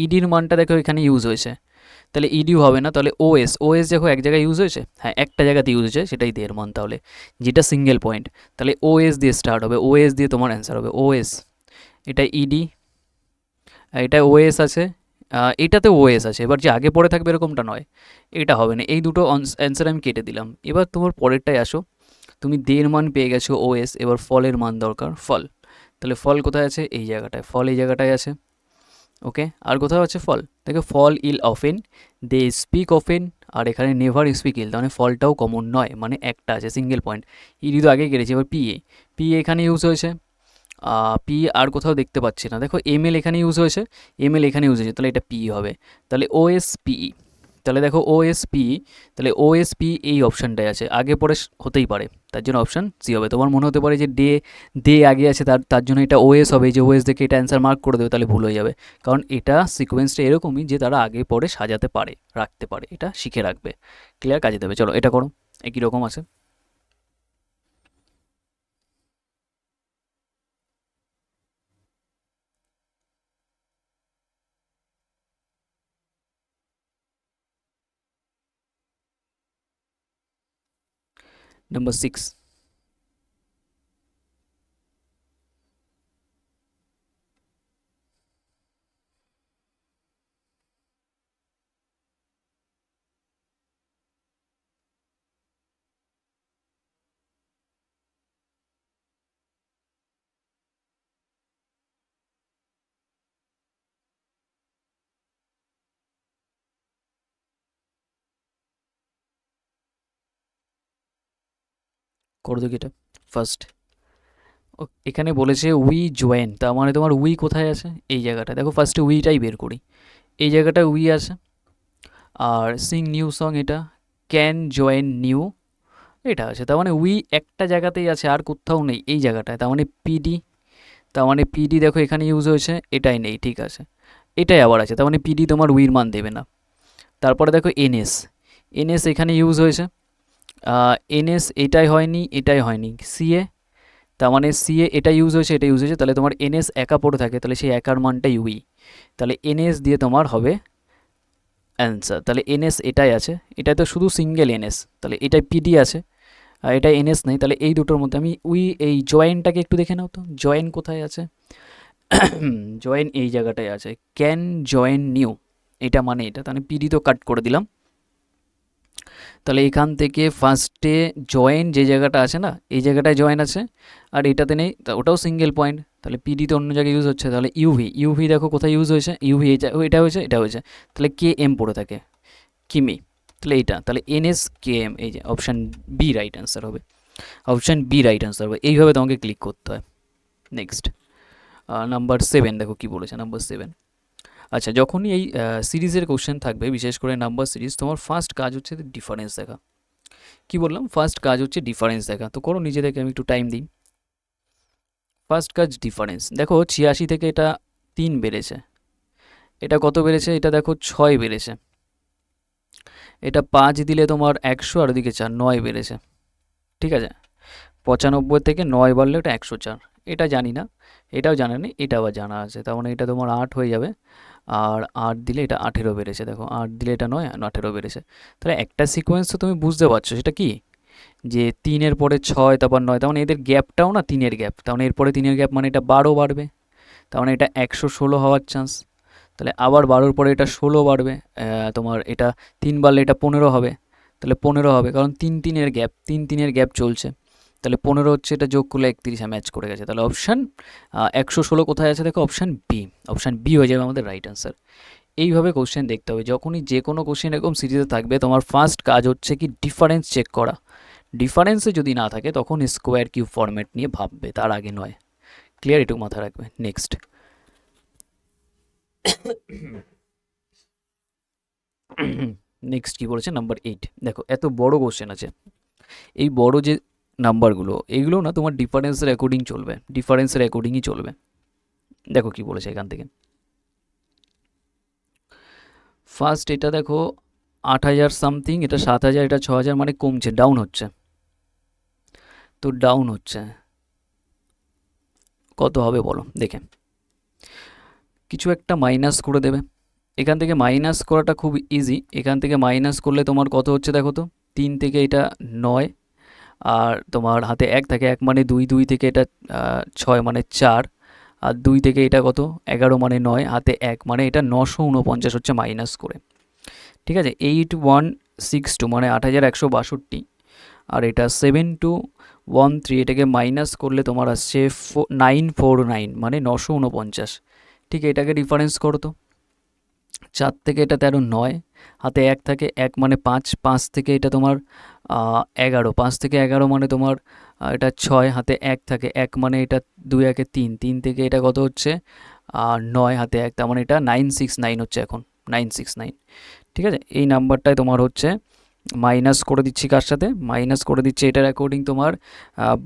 ইডির মানটা দেখো এখানে ইউজ হয়েছে, তাহলে ইডিও হবে না। তাহলে ওএস দেখো এক জায়গায় ইউজ হয়েছে, হ্যাঁ একটা জায়গাতে ইউজ হয়েছে, সেটাই দের মান, তাহলে যেটা সিঙ্গেল পয়েন্ট, তাহলে ওএস দিয়ে স্টার্ট হবে, ওএস দিয়ে তোমার অ্যান্সার হবে ওএস। এটা ইডি, এটা ওএস আছে, এটাতে ওএস আছে, এবার যে আগে পরে থাকবে এরকমটা নয়, এটা হবে না। এই দুটো অ্যান্সার আমি কেটে দিলাম। এবার তোমার পরেরটায় আসো, তুমি দের মান পেয়ে গেছো ওএস, এবার ফলের মান দরকার, ফল। তাহলে ফল কোথায় আছে, এই জায়গাটায়, ফল এই জায়গাটায় আছে। ওকে, আর কোথাও আছে ফল, দেখো ফল ইল অফেন, দে স্পিক অফেন, আর এখানে নেভার স্পিক ইল, তার মানে ফলটাও কমন নয়, মানে একটা আছে সিঙ্গেল পয়েন্ট। ইডি তো আগে কেটেছি, এবার পিএ এখানে ইউজ হয়েছে, পি আর কোথাও দেখতে পাচ্ছি না। দেখো এমএল এখানে ইউজ হয়েছে, এমএল এখানে ইউজ হয়েছে, তাহলে এটা পিই হবে। তাহলে ওএস পিই, তাহলে দেখো ওএসপি, তাহলে ওএসপি এই অপশানটাই আছে, আগে পরে হতেই পারে, তার জন্য অপশান সি হবে। তোমার মনে হতে পারে যে ডে ডে আগে আছে, তার জন্য এটা ওএস হবে, যে ওএস দেখে এটা অ্যান্সার মার্ক করে দেবে, তাহলে ভুল হয়ে যাবে। কারণ এটা সিকোয়েন্সটা এরকমই যে তারা আগে পরে সাজাতে পারে, রাখতে পারে, এটা শিখে রাখবে, ক্লিয়ার, কাজে দেবে। চলো এটা করো, একই রকম আছে। নাম্বার 6। করো দেখি এটা ফার্স্ট। এখানে বলেছে উই জয়েন, তার মানে তোমার উই কোথায় আছে, এই জায়গাটা দেখো, ফার্স্টে উইটাই বের করি, এই জায়গাটা উই আছে। আর সিং নিউ সং, এটা ক্যান জয়েন নিউ, এটা আছে, তার মানে উই একটা জায়গাতেই আছে, আর কোথাও নেই এই জায়গাটায়, তার মানে পিডি, তার মানে পিডি দেখো এখানে ইউজ হয়েছে, এটাই নেই, ঠিক আছে, এটাই আবার আছে, তার মানে পিডি তোমার উইর মান দেবে না। তারপরে দেখো এনএস, এনএস এখানে ইউজ হয়েছে, এনএস এটাই হয়নি, এটাই হয়নি, সিএ, তার মানে সিএ এটা ইউজ হয়েছে, এটা ইউজ হয়েছে, তাহলে তোমার এনএস একা পড়ে থাকে, তাহলে সেই একার মানটাই উই, তাহলে এনএস দিয়ে তোমার হবে অ্যান্সার। তাহলে এনএস এটাই আছে, এটা তো শুধু সিঙ্গেল এনএস, তাহলে এটাই পিডি আছে, আর এটা এনএস নেই, তাহলে এই দুটোর মধ্যে আমি উই, এই জয়েনটাকে একটু দেখে নাও তো, জয়েন কোথায় আছে, জয়েন এই জায়গাটায় আছে, ক্যান জয়েন নিউ, এটা মানে এটা, তাহলে পিডি তো কাট করে দিলাম। তাহলে এখান থেকে ফার্স্টে জয়েন যে জায়গাটা আছে না, এই জায়গাটায় জয়েন আছে, আর এটাতে নেই, ওটাও সিঙ্গেল পয়েন্ট, তাহলে পিডি তো অন্য জায়গায় ইউজ হচ্ছে, তাহলে ইউভি, ইউভি দেখো কোথায় ইউজ হয়েছে, ইউভি এটা হয়েছে, এটা হয়েছে, তাহলে কে এম পড়ে থাকে, কিমি, তাহলে এইটা, তাহলে এনএস কে এম, এই যে অপশান বি রাইট অ্যান্সার হবে, অপশান বি রাইট অ্যান্সার হবে, এইভাবে তোমাকে ক্লিক করতে হয়। নেক্সট নাম্বার 7, দেখো কি বলেছে নাম্বার 7। আচ্ছা, যখনই এই সিরিজের কোশ্চেন থাকবে, বিশেষ করে নাম্বার সিরিজ, তোমার ফার্স্ট কাজ হচ্ছে ডিফারেন্স দেখা। কি বললাম, ফার্স্ট কাজ হচ্ছে ডিফারেন্স দেখা, তো করো নিজে থেকে, আমি একটু টাইম দিই। ফার্স্ট কাজ ডিফারেন্স, দেখো 86 থেকে এটা 3 বেড়েছে, এটা কত বেড়েছে, এটা দেখো 6 বেড়েছে, এটা 5 দিলে তোমার 100, আর ওদিকে 4, 9 বেড়েছে, ঠিক আছে, 95 থেকে 9 বাড়লে ওটা 104, এটা জানি না, এটাও জানা নেই, এটা আবার জানা আছে, তার মানে এটা তোমার 8 হয়ে যাবে, আর 8 দিলে এটা 18 বেড়েছে, দেখো 8 দিলে এটা 9, 18 বেড়েছে। তাহলে একটা সিকোয়েন্স তো তুমি বুঝতে পারছো, সেটা কি, যে 3-এর পরে 6, তারপর 9, তার মানে এদের গ্যাপটাও না 3-এর গ্যাপ, তার মানে এরপরে 3-এর গ্যাপ মানে এটা 12 বাড়বে, তার মানে এটা 116 হওয়ার চান্স। তাহলে আবার 12-র পরে এটা 16 বাড়বে, তোমার এটা 3 বাড়লে এটা 15 হবে, তাহলে 15 হবে, কারণ 3-3-এর গ্যাপ, 3-3-এর গ্যাপ চলছে, তাহলে 15 হচ্ছে, এটা যোগ করলে 31 ম্যাচ করে গেছে, তাহলে অপশান 116 কোথায় আছে দেখো, অপশান বি, অপশান বি হয়ে যাবে আমাদের রাইট অ্যান্সার। এইভাবে কোশ্চেন দেখতে হবে, যখনই যে কোনো কোশ্চেন এরকম সিরিজে থাকবে, তোমার ফার্স্ট কাজ হচ্ছে কি ডিফারেন্স চেক করা, ডিফারেন্সে যদি না থাকে তখন স্কোয়ার কিউব ফরম্যাট নিয়ে ভাববে, তার আগে নয়, ক্লিয়ার, এটুকু মাথায় রাখবে। নেক্সট নেক্সট কী বলেছে নাম্বার 8, দেখো এত বড় কোশ্চেন আছে, এই বড় যে নাম্বারগুলো, এইগুলো না তোমার ডিফারেন্সের অ্যাকর্ডিং চলবে, ডিফারেন্সের অ্যাকর্ডিংই চলবে। দেখো কি বলেছে এখান থেকে, ফার্স্ট এটা দেখো 8,000 সামথিং, এটা 7,000, এটা 6,000, মানে কমছে, ডাউন হচ্ছে, তো ডাউন হচ্ছে, কত হবে বলো দেখে, কিছু একটা মাইনাস করে দেবে, এখান থেকে মাইনাস করাটা খুব ইজি, এখান থেকে মাইনাস করলে তোমার কত হচ্ছে দেখো তো, 3 থেকে এটা 9, আর তোমার হাতে 1 থাকে, 1 মানে 2, 2 থেকে এটা 6 মানে 4, আর 2 থেকে এটা কত 11 মানে 9, হাতে 1 মানে এটা 949 হচ্ছে মাইনাস করে, ঠিক আছে, 8162 মানে 8,162, আর এটা 7213, এটাকে মাইনাস করলে তোমার আসছে 949 মানে 949, ঠিক, এটাকে ডিফারেন্স করো তো, 4 থেকে এটা 13, 9, হাতে 1 থাকে, 1 মানে 5, 5 থেকে এটা তোমার 11, 5 থেকে 11 মানে তোমার এটা 6, হাতে 1 থাকে, 1 মানে এটা 2 একে 3, 3 থেকে এটা কত হচ্ছে 9, হাতে 1, তার মানে এটা 969 হচ্ছে এখন, 969, ঠিক আছে, এই নাম্বারটায় তোমার হচ্ছে মাইনাস করে দিচ্ছি, কার সাথে মাইনাস করে দিচ্ছি, এটার অ্যাকর্ডিং তোমার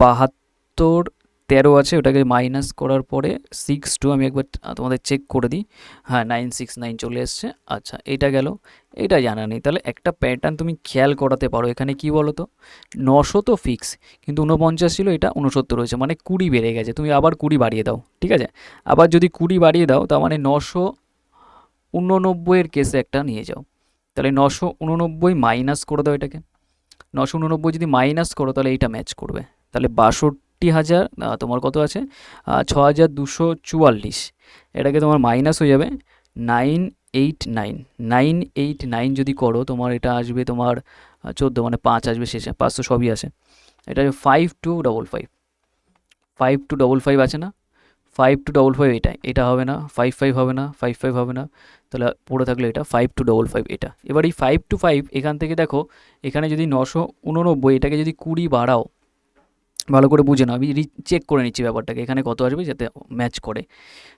72 13 আছে, ওটাকে মাইনাস করার পরে 6 2, আমি একবার তোমাদের চেক করে দিই, হ্যাঁ 969 চলে এসছে। আচ্ছা এটা গেল, এটা জানা নেই। তাহলে একটা প্যাটার্ন তুমি খেয়াল করাতে পারো, এখানে কি বলো তো, 900 তো ফিক্স, কিন্তু 49 ছিল, এটা 69 রয়েছে, মানে 20 বেড়ে গেছে। তুমি আবার 20 বাড়িয়ে দাও, ঠিক আছে, আবার যদি 20 বাড়িয়ে দাও তার মানে 989 এর কেসে একটা নিয়ে যাও। তাহলে 989 মাইনাস করে দাও এটাকে, 989 যদি মাইনাস করো তাহলে এইটা ম্যাচ করবে। তাহলে 62,000 তোমার কত আছে, 6,244, এটাকে তোমার মাইনাস হয়ে যাবে 989, 989 যদি করো তোমার এটা আসবে তোমার 14, মানে 5 আসবে শেষে, 500 সবই আসে। এটা 5255, 5255 আছে না, 5255, এটা হবে না, 55 হবে না, 55 হবে না, তাহলে পড়ে থাকলো এটা 5255 এটা। এবার এই 525 এখান থেকে দেখো, এখানে যদি 989 এটাকে যদি 20 বাড়াও, ভালো করে বুঝে নাও, আমি চেক করে নিচ্ছি ব্যাপারটাকে, এখানে কত আসবে যাতে ম্যাচ করে।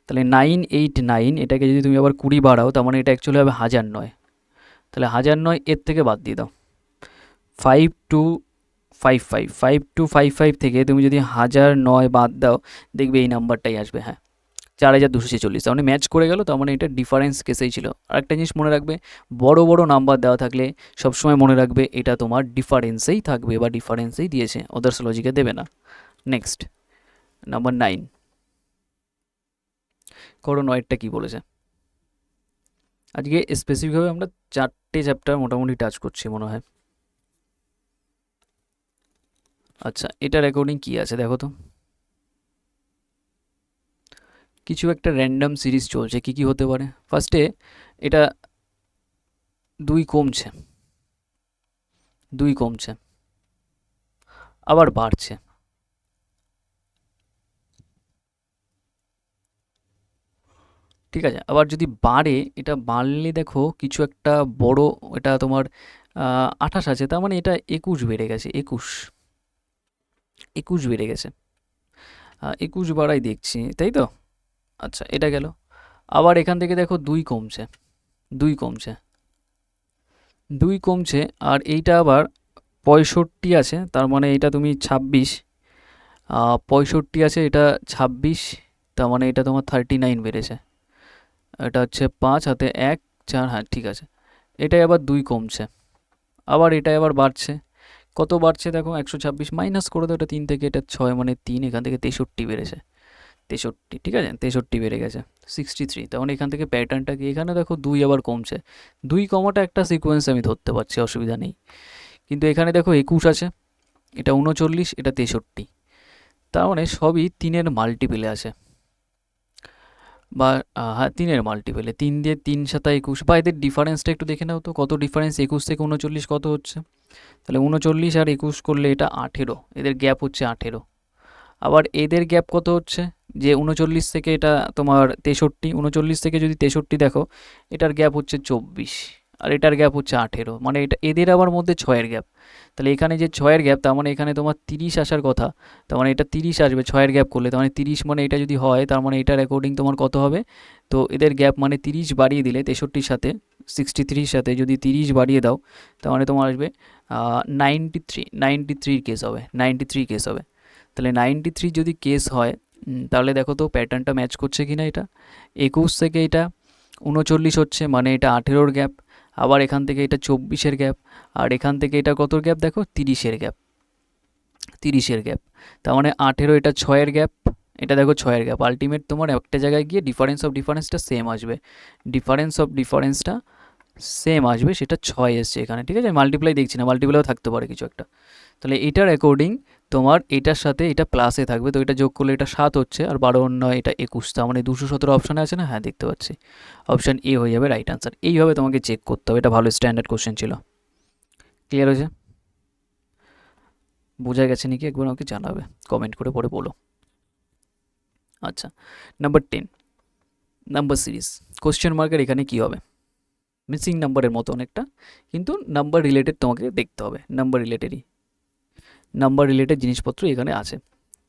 তাহলে 989 এটাকে যদি তুমি আবার 20 বাড়াও, তার মানে এটা অ্যাকচুয়ালি হবে 1009, তাহলে 1009 এর থেকে বাদ দিয়ে দাও, 5255 থেকে তুমি যদি 1009 বাদ দাও, দেখবে এই নাম্বারটাই আসবে, হ্যাঁ 4246, তার মানে ম্যাচ করে গেল, তার মানে এটা ডিফারেন্স কেসেই ছিল। আরেকটা জিনিস মনে রাখবে, বড় বড় নাম্বার দেওয়া থাকলে সবসময় মনে রাখবে এটা তোমার ডিফারেন্সেই থাকবে বা ডিফারেন্সেই দিয়েছে, আদার্স লজিকে দেবে না। নেক্সট নাম্বার 9, করো 9টা কী বলেছে। আজকে স্পেসিফিকভাবে আমরা 4টে চ্যাপ্টার মোটামুটি টাচ করছি মনে হয়। আচ্ছা এটার অ্যাকর্ডিং কী আছে দেখো তো, কিছু একটা র্যান্ডম সিরিজ চলছে, কি কি হতে পারে। ফার্স্টে এটা 2 কমছে, 2 কমছে, আবার বাড়ছে, ঠিক আছে, আবার যদি বাড়ে, এটা বাড়লে দেখো কিছু একটা বড়, এটা তোমার 28 আছে, তার মানে এটা 21 বেড়ে গেছে, 21 বেড়ে গেছে, 21 বাড়াই দেখছি, তাই তো। আচ্ছা এটা গেল, আবার এখান থেকে দেখো 2 কমছে, 2 কমছে, 2 কমছে, আর এইটা আবার 65 আছে, তার মানে এটা তুমি 26, 65 আছে, এটা 26, তার মানে এটা তোমার 39 বেড়েছে, এটা হচ্ছে 5 হাতে 1 4, হ্যাঁ ঠিক আছে। এটাই আবার 2 কমছে, আবার এটাই আবার বাড়ছে, কত বাড়ছে দেখো 126, মাইনাস করে দাও এটা 3 থেকে, এটা 6, মানে 3, এখান থেকে 63 বেড়েছে, 63, ঠিক আছে 63 বেড়ে গেছে, 63, তার মানে এখান থেকে প্যাটার্নটা কি, এখানে দেখো 2 আবার কমছে, 2 কমাটা একটা সিকোয়েন্স আমি ধরতে পারছি, অসুবিধা নেই। কিন্তু এখানে দেখো 21 আছে, এটা 39, এটা 63, তার মানে সবই 3-এর মাল্টিপেলে আছে, বা হ্যাঁ 3-এর মাল্টিপেলে, 3 দিয়ে 3 সাতা 21, বা এদের ডিফারেন্সটা একটু দেখে নাও তো, কত ডিফারেন্স 21 থেকে 39 কত হচ্ছে। তাহলে 39 আর 21 করলে এটা 18, এদের গ্যাপ হচ্ছে 18। আবার এদের গ্যাপ কত হচ্ছে, যে 39 থেকে এটা তোমার 63, 39 থেকে যদি 63 দেখো, এটার গ্যাপ হচ্ছে 24, আর এটার গ্যাপ হচ্ছে 18, মানে এটা এদের আবার মধ্যে 6-এর গ্যাপ। তাহলে এখানে যে 6-এর গ্যাপ, তার মানে এখানে তোমার 30 আসার কথা, তার মানে এটা 30 আসবে 6-এর গ্যাপ করলে, তার মানে 30, মানে এটা যদি হয় তার মানে এটার অ্যাকর্ডিং তোমার কত হবে। তো এদের গ্যাপ মানে 30 বাড়িয়ে দিলে 63-র সাথে, 63-র সাথে যদি 30 বাড়িয়ে দাও, তার মানে তোমার আসবে 93 কেস হবে, 93 কেস হবে। তাহলে 93 যদি কেস হয়, তাহলে দেখো তো প্যাটার্নটা ম্যাচ করছে কি না। এটা 21 থেকে এটা 39 হচ্ছে, মানে এটা 18-র গ্যাপ, আবার এখান থেকে এটা 24-এর গ্যাপ, আর এখান থেকে এটা কতর গ্যাপ দেখো, 30-এর গ্যাপ, 30-এর গ্যাপ, তার মানে 18, এটা 6-এর গ্যাপ, এটা দেখো 6-এর গ্যাপ, আলটিমেট তোমার একটা জায়গায় গিয়ে ডিফারেন্স অফ ডিফারেন্সটা সেম আসবে, ডিফারেন্স অফ ডিফারেন্সটা সেম আসবে, সেটা 6 এসছে এখানে, ঠিক আছে। মাল্টিপ্লাই দেখছি না, মাল্টিপ্লাইও থাকতে পারে কিছু একটা। তাহলে এটার অ্যাকর্ডিং তোমার এটার সাথে এটা প্লাসে থাকবে, তো এটা যোগ করলে এটা 7 হচ্ছে, আর 12 9 এটা 21, তার মানে 217 অপশানে আছে না, হ্যাঁ দেখতে পাচ্ছি, অপশান এ হয়ে যাবে রাইট আনসার। এইভাবে তোমাকে চেক করতে হবে, এটা ভালো স্ট্যান্ডার্ড কোশ্চেন ছিল। ক্লিয়ার হয়েছে, বোঝা গেছে নাকি একবার আমাকে জানাবে, কমেন্ট করে পরে বলো। আচ্ছা নাম্বার 10, নাম্বার সিরিজ, কোশ্চেন মার্কের এখানে কি হবে, মিসিং নাম্বারের মতো অনেকটা, কিন্তু নাম্বার রিলেটেড তোমাকে দেখতে হবে, নাম্বার রিলেটেড জিনিসপত্র এখানে আছে।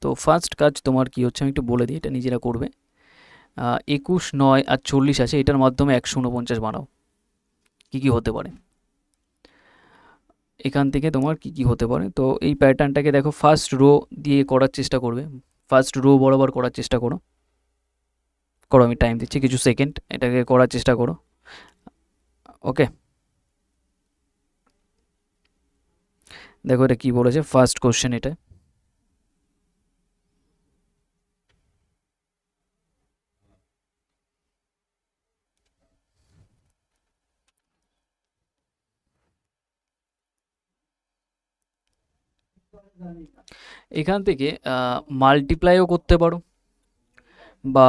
তো ফার্স্ট কাজ তোমার কি হচ্ছে আমি একটু বলে দিই, এটা নিজেরা করবে। 21 9 আর 40 আছে, এটার মাধ্যমে 149 বানাও, কি কি হতে পারে, এখান থেকে তোমার কি কি হতে পারে। তো এই প্যাটার্নটাকে দেখো, ফার্স্ট রো দিয়ে করার চেষ্টা করবে, ফার্স্ট রো বরাবর করার চেষ্টা করো। করো, আমি টাইম দিচ্ছি কিছু সেকেন্ড, এটাকে করার চেষ্টা করো। ওকে, দেখো এটা কি বলেছে, ফার্স্ট কোশ্চেন এটা। এখান থেকে মাল্টিপ্লাইও করতে পারো, বা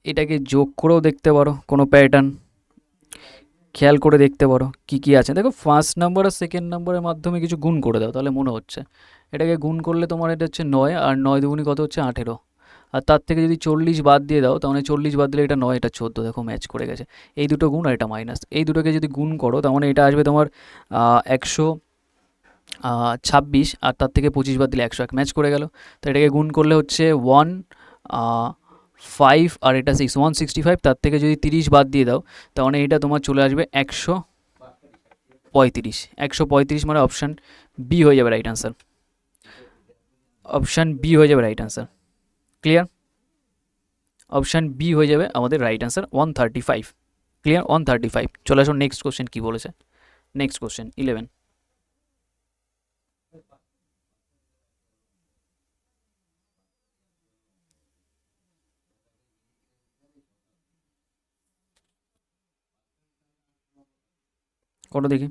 এটাকে যোগ করেও দেখতে পারো, কোনো প্যাটার্ন খেয়াল করে দেখতে পারো কি কি আছে। দেখো ফার্স্ট নাম্বার আর সেকেন্ড নাম্বারের মাধ্যমে কিছু গুণ করে দাও, তাহলে মনে হচ্ছে এটাকে গুণ করলে তোমার এটা হচ্ছে 9, আর 9 দুগুণি কত হচ্ছে 18, আর তার থেকে যদি 40 বাদ দিয়ে দাও, তাহলে 40 বাদ দিলে এটা 9, এটা 14, দেখো ম্যাচ করে গেছে। এই দুটো গুণ আর এটা মাইনাস, এই দুটোকে যদি গুণ করো তার মানে এটা আসবে তোমার 126, আর তার থেকে 25 বাদ দিলে 101, ম্যাচ করে গেল। তো এটাকে গুণ করলে হচ্ছে 1 5, আর এটা 6, 165, তার থেকে যদি 30 বাদ দিয়ে দাও, তাহলে এটা তোমার চলে আসবে 135। 135 মানে অপশান বি হয়ে যাবে রাইট আনসার, অপশান বি হয়ে যাবে right answer. Clear, option B হয়ে যাবে আমাদের রাইট আনসার 135। ক্লিয়ার, 135। চলে আসুন নেক্সট কোশ্চেন কি বলেছে। Next question 11। করো দেখি।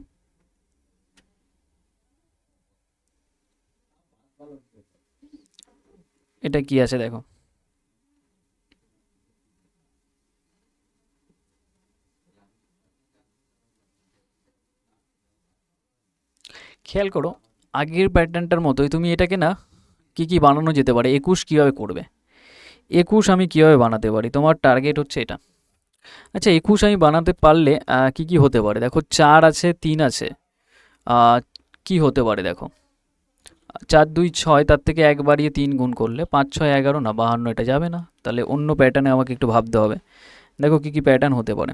এটা কি আছে দেখো, খেয়াল করো আগের প্যাটার্নটার মতোই তুমি এটাকে না কি কি বানানো যেতে পারে। 21 কীভাবে করবে, 21 আমি কীভাবে বানাতে পারি, তোমার টার্গেট হচ্ছে এটা। আচ্ছা 21 আমি বানাতে পারলে কি কি হতে পারে, দেখো 4 আছে, 3 আছে, কি হতে পারে দেখো, 4 2 6, তার থেকে 1 বাড়িয়ে 3 গুণ করলে 5 6 11 না 52, এটা যাবে না, তাহলে অন্য প্যাটার্নে আমাকে একটু ভাবতে হবে। দেখো কি কি প্যাটার্ন হতে পারে,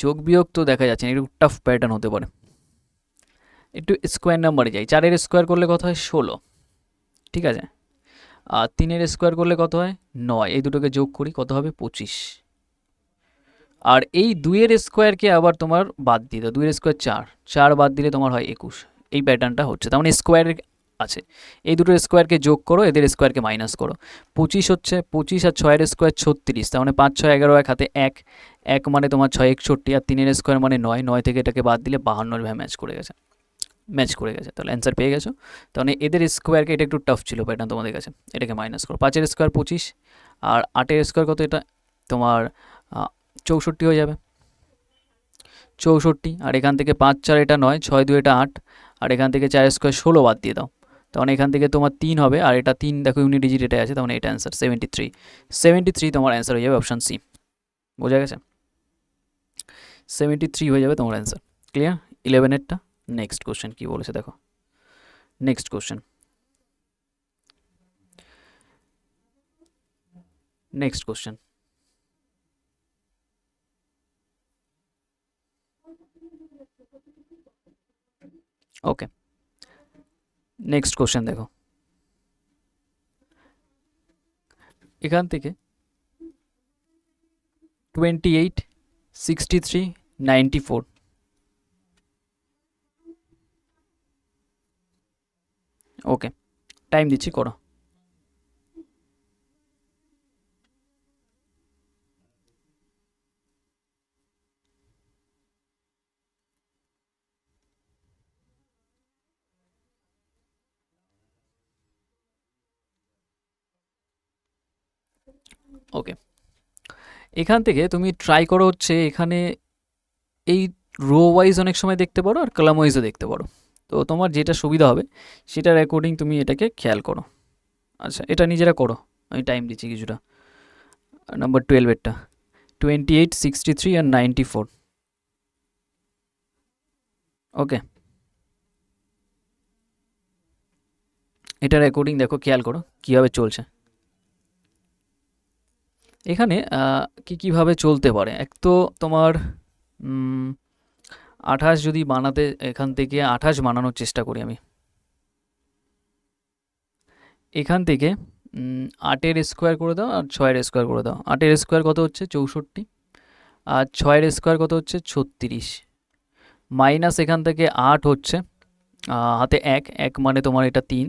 যোগ বিয়োগ তো দেখা যাচ্ছে না, একটু টাফ প্যাটার্ন হতে পারে। একটু স্কোয়ার নাম্বারে যাই, 4-এর স্কোয়ার করলে কত হয় 16, ঠিক আছে, আর 3-এর স্কোয়ার করলে কত হয় 9, এই দুটোকে যোগ করি কত হবে 25, আর এই 2-এর স্কোয়ারকে আবার তোমার বাদ দিয়ে দাও, 2-এর স্কোয়ার 4, 4 বাদ দিলে তোমার হয় 21। এই প্যাটার্নটা হচ্ছে, তার মানে স্কোয়ার আছে, এই দুটোর স্কোয়ারকে যোগ করো, এদের স্কোয়ারকে মাইনাস করো। 25 হচ্ছে 25, আর 6-এর স্কোয়ার 36, তার মানে 5 6 11, এক হাতে 1, 1 মানে তোমার 6 61, আর 3-এর স্কোয়ার মানে 9, 9 থেকে এটাকে বাদ দিলে 52 ভাবে ম্যাচ করে গেছে, ম্যাচ করে গেছে, তাহলে অ্যান্সার পেয়ে গেছো। তাহলে এদের স্কোয়ারকে, এটা একটু টাফ ছিল প্যাটার্ন তোমাদের কাছে, এটাকে মাইনাস করো। 5-এর স্কোয়ার 25, আর 8-এর স্কোয়ার কত, এটা তোমার 64 হয়ে যাবে, 64, আর এখান থেকে 5 4 এটা 9, 6 2 এটা 8, আর এখান থেকে 4 স্কোয়ার 16 বাদ দিয়ে দাও, তখন এখান থেকে তোমার 3 হবে, আর এটা 3 দেখো ইউনিট ডিজিট এটা আছে, তখন এটা অ্যান্সার 73। 73 তোমার অ্যান্সার হয়ে যাবে অপশান সি। বোঝা গেছে, 73 হয়ে যাবে তোমার অ্যান্সার। ক্লিয়ার 11-এরটা। নেক্সট কোশ্চেন কি বলেছে দেখো, নেক্সট কোশ্চেন, নেক্সট কোশ্চেন। ওকে, নেক্সট কোশ্চেন দেখো, এখান থেকে 28 63 94, ওকে টাইম দিচ্ছি, করো। ওকে, এখান থেকে তুমি ট্রাই করো হচ্ছে এখানে এই রো ওয়াইজ অনেক সময় দেখতে পারো, আর কলাম ওয়াইজও দেখতে পারো, তো তোমার যেটা সুবিধা হবে সেটার অ্যাকর্ডিং তুমি এটাকে খেয়াল করো। আচ্ছা এটা নিজেরা করো, আমি টাইম দিচ্ছি কিছুটা। নাম্বার 12-এরটা 28 63 আর 94, ওকে এটার অ্যাকর্ডিং দেখো, খেয়াল করো কীভাবে চলছে। এখানে কী কীভাবে চলতে পারে, এক তো তোমার 28 যদি বানাতে, এখান থেকে 28 বানানোর চেষ্টা করি আমি। এখান থেকে 8-এর স্কোয়ার করে দাও আর 6-এর স্কোয়ার করে দাও। 8-এর স্কোয়ার কত হচ্ছে 64, আর 6-এর স্কোয়ার কত হচ্ছে 36, মাইনাস এখান থেকে 8 হচ্ছে হাতে 1, 1 মানে তোমার এটা 3,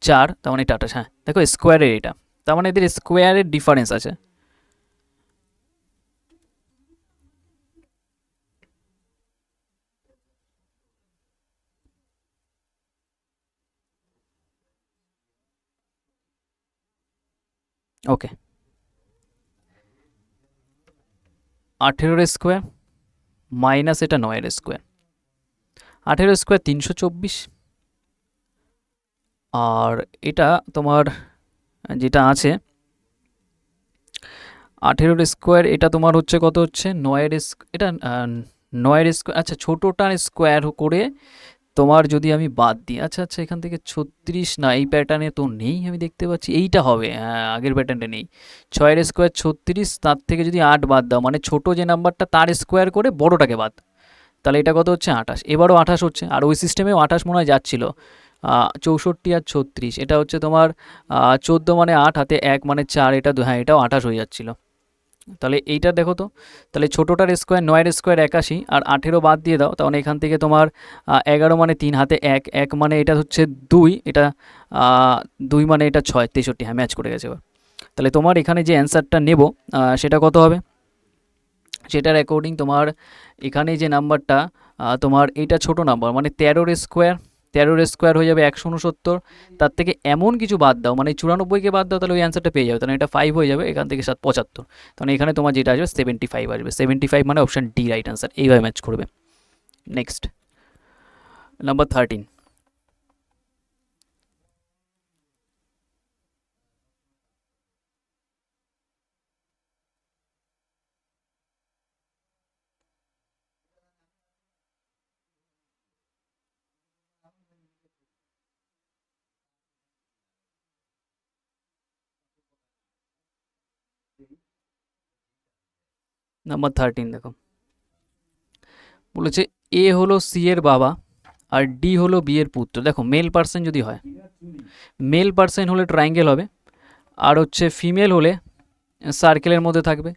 4, তার মানে এটা 28। হ্যাঁ দেখো স্কোয়ারের এটা, তার মানে এদের স্কোয়ারের ডিফারেন্স আছে। ওকে, 18-এর স্কোয়ার মাইনাস এটা 9-এর স্কোয়ার। 18-এর স্কোয়ার 324, আর এটা তোমার যেটা আছে 18-এর স্কোয়ার, এটা তোমার হচ্ছে কত হচ্ছে 9-এর এটা 9-এর স্কোয়ার। আচ্ছা ছোটোটার স্কোয়ার করে তোমার যদি আমি বাদ দিই, আচ্ছা আচ্ছা এখান থেকে 36 না, এই প্যাটার্নে তো নেই, আমি দেখতে পাচ্ছি এইটা হবে, হ্যাঁ আগের প্যাটার্নটা নেই। 6-এর স্কোয়ার 36, তার থেকে যদি 8 বাদ দাও মানে ছোটো যে নাম্বারটা তার স্কোয়ার করে বড়োটাকে বাদ, তাহলে এটা কত হচ্ছে 28। এবারও 28 হচ্ছে, আর ওই সিস্টেমেও 28 মনে হয় যাচ্ছিল। 64 আর 36, এটা হচ্ছে তোমার 14 মানে 8, হাতে 1 মানে 4, এটা হ্যাঁ এটাও 28 হয়ে যাচ্ছিলো। তাহলে এইটা দেখো তো, তাহলে ছোটোটার স্কোয়ার 9-এর স্কোয়ার 81, আর 18 বাদ দিয়ে দাও, তাহলে এখান থেকে তোমার 11 মানে 3, হাতে 1, 1 মানে এটা হচ্ছে 2, এটা 2 মানে এটা 6, 63, হ্যাঁ ম্যাচ করে গেছে এবার। তাহলে তোমার এখানে যে অ্যান্সারটা নেব সেটা কত হবে, সেটার অ্যাকর্ডিং তোমার এখানে যে নাম্বারটা তোমার এটা ছোটো নাম্বার মানে 13-এর স্কোয়ার, 13-এর স্কোয়ার হয়ে যাবে 169, তার থেকে এমন কিছু বাদ দাও মানে 94কে বাদ দাও, তাহলে ওই অ্যান্সারটা পেয়ে যাবে, তাহলে এটা 5 হয়ে যাবে, এখান থেকে 75, তাহলে এখানে তোমার যেটা আসবে 75 আসবে। 75 মানে অপশান ডি রাইট অ্যান্সার, এইভাবে ম্যাচ করবে। Next number 13। নাম্বার 13 দেখো, বলেছে এ হলো সি এর বাবা আর ডি হলো বি এর পুত্র। দেখো মেল পার্সন যদি হয়, মেল পার্সন হলে ট্রায়াঙ্গেল হবে, আর হচ্ছে ফিমেল হলে সার্কেলের মধ্যে থাকবে।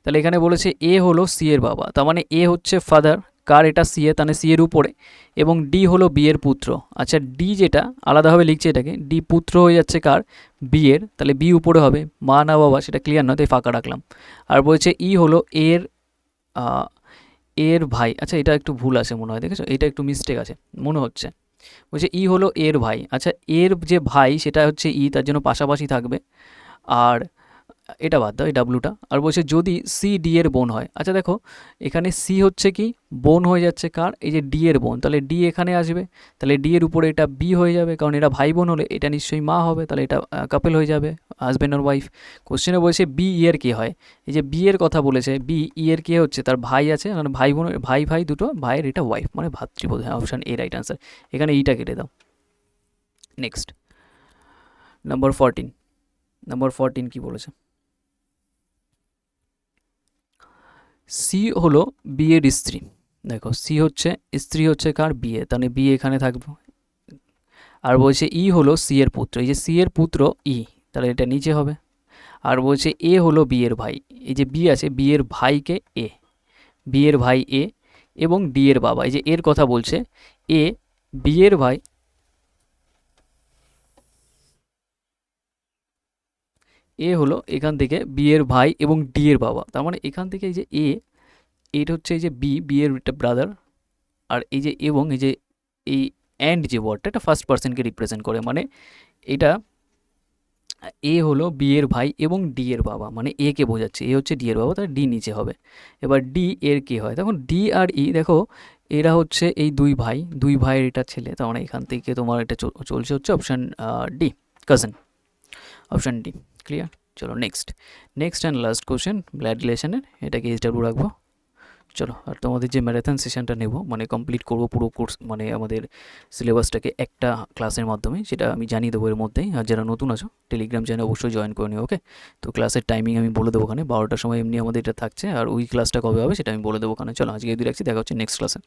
তাহলে এখানে বলেছে এ হলো সি এর বাবা, তার মানে এ হচ্ছে ফাদার, কার এটা সি এ, তাহলে সি এর উপরে, এবং ডি হলো বি এর পুত্র। আচ্ছা ডি যেটা আলাদাভাবে লিখছে এটাকে, ডি পুত্র হয়ে যাচ্ছে কার, বি এর, তাহলে বি উপরে হবে, মা না বাবা সেটা ক্লিয়ার নয় তাই ফাঁকা রাখলাম। আর বলছে ই হলো এর এর ভাই। আচ্ছা এটা একটু ভুল আছে মনে হয়, দেখেছো এটা একটু মিস্টেক আছে মনে হচ্ছে। বলছে ই হলো এর ভাই, আচ্ছা এর যে ভাই সেটা হচ্ছে ই, তার জন্য পাশাপাশি থাকবে, আর এটা বাদ দাও এই ডাব্লুটা। আর বলছে যদি সি ডি এর বোন হয়, আচ্ছা দেখো এখানে সি হচ্ছে কি বোন হয়ে যাচ্ছে কার, এই যে ডি এর বোন, তাহলে ডি এখানে আসবে, তাহলে ডি এর উপরে এটা বি হয়ে যাবে, কারণ এটা ভাই বোন হলে এটা নিশ্চয়ই মা হবে, তাহলে এটা কাপেল হয়ে যাবে, হাজব্যান্ড আর ওয়াইফ। কোশ্চেনে বলছে বি ই এর কে হয়, এই যে বি এর কথা বলেছে, বি ই এর কে হচ্ছে তার ভাই আছে, মানে ভাই বোন, ভাই ভাই দুটো, ভাইয়ের এটা ওয়াইফ মানে ভাতৃবোধ, হ্যাঁ অপশান এ রাইট আনসার, এখানে ইটা কেটে দাও। Next number 14। নাম্বার 14 কি বলেছে, সি হলো বিয়ের স্ত্রী। দেখো সি হচ্ছে স্ত্রী হচ্ছে কার, বিয়ে, তাহলে বিয়ে এখানে থাকবে। আর বলছে ই হলো সি এর পুত্র, এই যে সি এর পুত্র ই, তাহলে এটা নিচে হবে। আর বলছে এ হলো বিয়ের ভাই, এই যে বি আছে বিয়ের ভাইকে এ, বিয়ের ভাই এ, এবং ডি এর বাবা, এই যে এর কথা বলছে এ বিয়ের ভাই, এ হলো এখান থেকে বিয়ের ভাই এবং ডি এর বাবা, তার মানে এখান থেকে এই যে এ, এটা হচ্ছে এই যে বি, বিয়ের একটা ব্রাদার, আর এই যে এবং এই যে এই অ্যান্ড যে ওয়ার্ডটা, এটা ফার্স্ট পার্সনকে রিপ্রেজেন্ট করে, মানে এটা এ হলো বি এর ভাই এবং ডি এর বাবা, মানে এ কে বোঝাচ্ছে, এ হচ্ছে ডি এর বাবা, তাহলে ডি নিচে হবে। এবার ডি এর কে হয়, তখন ডি আর ই, দেখো এরা হচ্ছে এই দুই ভাই, দুই ভাইয়ের এটা ছেলে, তার মানে এখান থেকে তোমার এটা চলছে হচ্ছে option D, cousin, option D. Clear? চলো next, next and last question blood রিলেশনের, এটাকে এইচ ডাব্লিউ রাখবো। চলো, আর তোমাদের যে ম্যারাথন সেশনটা নেব, মানে কমপ্লিট করবো পুরো কোর্স, মানে আমাদের সিলেবাসটাকে একটা ক্লাসের মাধ্যমে, সেটা আমি জানিয়ে দেবো এর মধ্যেই। আর যারা নতুন আছো টেলিগ্রাম চ্যানেল অবশ্যই জয়েন করে নিও, ওকে? তো ক্লাসের টাইমিং আমি বলে দেবো ওখানে, 12টার সময় এমনি আমাদের এটা থাকছে, আর ওই ক্লাসটা কবে হবে সেটা আমি বলে দেবো ওখানে। চলো আজকে যদি রাখছি, দেখা হচ্ছে নেক্সট ক্লাসে।